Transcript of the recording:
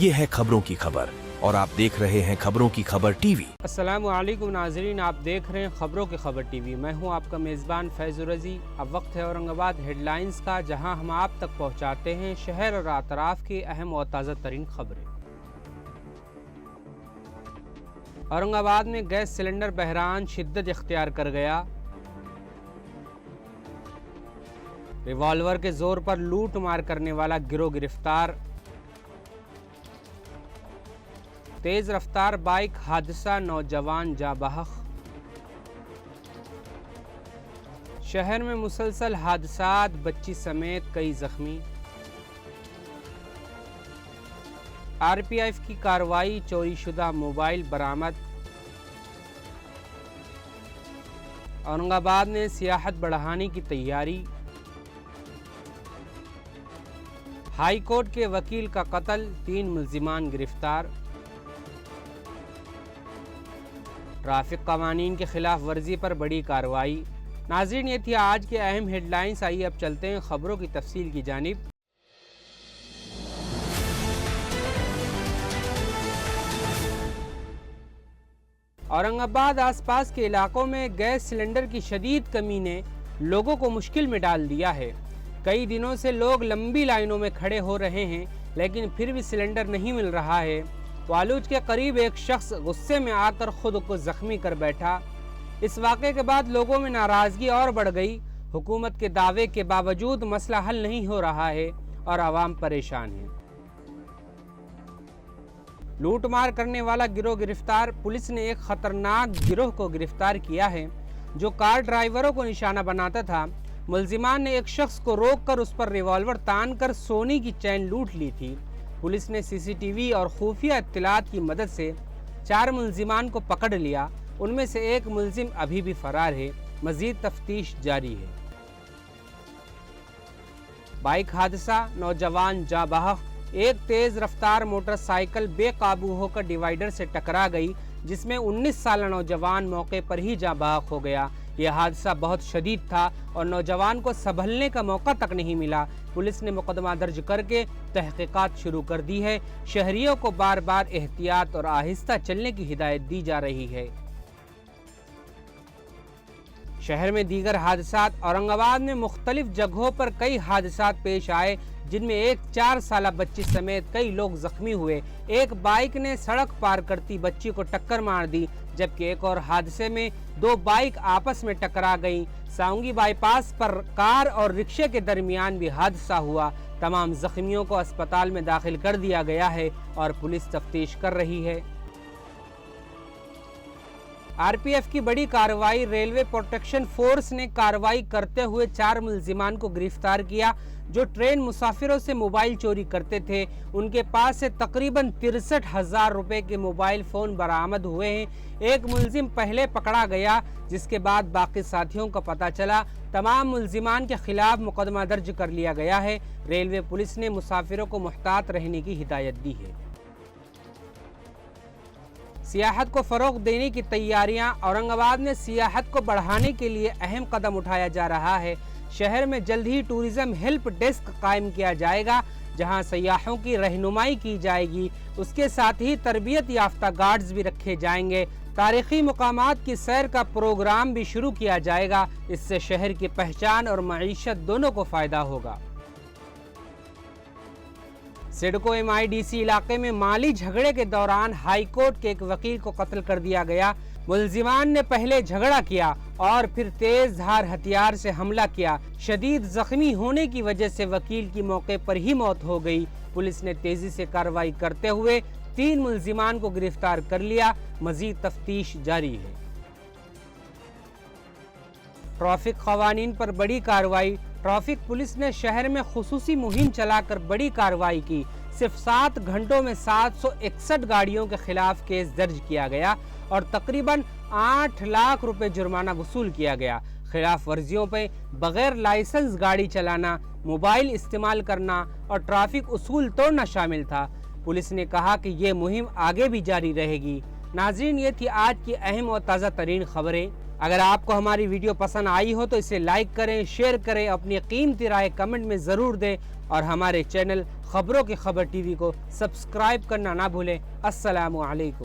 ये है खबरों की खबर और आप देख रहे हैं खबरों की खबर टीवी। अस्सलामु अलैकुम नाजरीन, आप देख रहे हैं खबरों की खबर टीवी। मैं हूं आपका मेज़बान फैज़ुर रज़ी। अब वक्त है औरंगाबाद हेडलाइंस का, जहां हम आप तक पहुंचाते हैं शहर और अतराफ की अहम और ताज़ा तरीन खबरें। औरंगाबाद में गैस सिलेंडर बहरान शिद्दत इख्तियार कर गया। रिवॉल्वर के जोर पर लूट मार करने वाला गिरोह गिरफ्तार। तेज रफ्तार बाइक हादसा, नौजवान जाँ बहक। शहर में मुसलसल हादसात, बच्ची समेत कई जख्मी। आरपीएफ की कार्रवाई, चोरी शुदा मोबाइल बरामद। औरंगाबाद में सियाहत बढ़ाने की तैयारी। हाई कोर्ट के वकील का कत्ल, 3 मुल्जिमान गिरफ्तार। ट्रैफिक कवानीन के खिलाफ वर्जी पर बड़ी कार्रवाई। नाज़रीन, ये थी आज के अहम हेडलाइंस। आइए अब चलते हैं खबरों की तफसील की जानिब। औरंगाबाद आसपास के इलाकों में गैस सिलेंडर की शदीद कमी ने लोगों को मुश्किल में डाल दिया है। कई दिनों से लोग लंबी लाइनों में खड़े हो रहे हैं, लेकिन फिर भी सिलेंडर नहीं मिल रहा है। वालूज के करीब एक शख्स गुस्से में आकर खुद को जख्मी कर बैठा। इस वाक़े के बाद लोगों में नाराज़गी और बढ़ गई। हुकूमत के दावे के बावजूद मसला हल नहीं हो रहा है और आवाम परेशान है। लूटमार करने वाला गिरोह गिरफ्तार। पुलिस ने एक खतरनाक गिरोह को गिरफ्तार किया है जो कार ड्राइवरों को निशाना बनाता था। मुल्जिमान ने एक शख्स को रोककर उस पर रिवॉल्वर तान कर सोने की चैन लूट ली थी। पुलिस ने सीसीटीवी और खुफिया इत्तलात की मदद से 4 मुल्जिमान को पकड़ लिया। उनमें से एक मुल्जिम अभी भी फरार है। मजीद तफ्तीश जारी है। बाइक हादसा, नौजवान जाँ बहक। एक तेज रफ्तार मोटरसाइकिल बेकाबू होकर डिवाइडर से टकरा गई, जिसमें 19 साल नौजवान मौके पर ही जाँ बहक हो गया। यह हादसा बहुत शदीद था और नौजवान को संभलने का मौका तक नहीं मिला। पुलिस ने मुकदमा दर्ज करके तहकीकात शुरू कर दी है। शहरियों को बार बार एहतियात और आहिस्ता चलने की हिदायत दी जा रही है। शहर में दीगर हादसात। औरंगाबाद में मुख्तलिफ जगहों पर कई हादसात पेश आए, जिनमें एक 4 साला बच्ची समेत कई लोग जख्मी हुए। एक बाइक ने सड़क पार करती बच्ची को टक्कर मार दी, जबकि एक और हादसे में 2 बाइक आपस में टकरा गईं। साउंगी बाईपास पर कार और रिक्शे के दरमियान भी हादसा हुआ। तमाम जख्मियों को अस्पताल में दाखिल कर दिया गया है और पुलिस तफ्तीश कर रही है। आरपीएफ की बड़ी कार्रवाई। रेलवे प्रोटेक्शन फोर्स ने कार्रवाई करते हुए 4 मुल्जिमान को गिरफ्तार किया जो ट्रेन मुसाफिरों से मोबाइल चोरी करते थे। उनके पास से तकरीबन 63,000 रुपए के मोबाइल फ़ोन बरामद हुए हैं। एक मुल्जिम पहले पकड़ा गया, जिसके बाद बाकी साथियों का पता चला। तमाम मुल्जिमान के खिलाफ मुकदमा दर्ज कर लिया गया है। रेलवे पुलिस ने मुसाफिरों को मुहतात रहने की हिदायत दी है। सियाहत को फ़रोग़ देने की तैयारियां। औरंगाबाद में सियाहत को बढ़ाने के लिए अहम कदम उठाया जा रहा है। शहर में जल्द ही टूरिज्म हेल्प डेस्क कायम किया जाएगा, जहां सयाहों की रहनुमाई की जाएगी। उसके साथ ही तरबियत याफ्ता गार्ड्स भी रखे जाएंगे। तारीखी मुकामात की सैर का प्रोग्राम भी शुरू किया जाएगा। इससे शहर की पहचान और मईशत दोनों को फ़ायदा होगा। सिडको MIDC इलाके में माली झगड़े के दौरान हाई कोर्ट के एक वकील को कत्ल कर दिया गया। मुल्जिमान ने पहले झगड़ा किया और फिर तेज धार हथियार से हमला किया। शदीद जख्मी होने की वजह से वकील की मौके पर ही मौत हो गई। पुलिस ने तेजी से कार्रवाई करते हुए 3 मुल्जिमान को गिरफ्तार कर लिया। मजीद तफ्तीश जारी है। ट्रैफिक कवानीन पर बड़ी कार्रवाई। ट्रैफिक पुलिस ने शहर में खुसूसी मुहिम चलाकर बड़ी कार्रवाई की। सिर्फ 7 घंटों में 761 गाड़ियों के खिलाफ केस दर्ज किया गया और तकरीबन 8 लाख रुपए जुर्माना वसूल किया गया। खिलाफ वर्जियों पे बगैर लाइसेंस गाड़ी चलाना, मोबाइल इस्तेमाल करना और ट्रैफिक उसूल तोड़ना शामिल था। पुलिस ने कहा कि ये मुहिम आगे भी जारी रहेगी। नाज़रीन, ये थी आज की अहम और ताज़ा तरीन खबरें। اگر آپ کو ہماری ویڈیو پسند آئی ہو تو اسے لائک کریں، شیئر کریں، اپنی قیمتی رائے کمنٹ میں ضرور دیں اور ہمارے چینل خبروں کی خبر ٹی وی کو سبسکرائب کرنا نہ بھولیں۔ السلام علیکم۔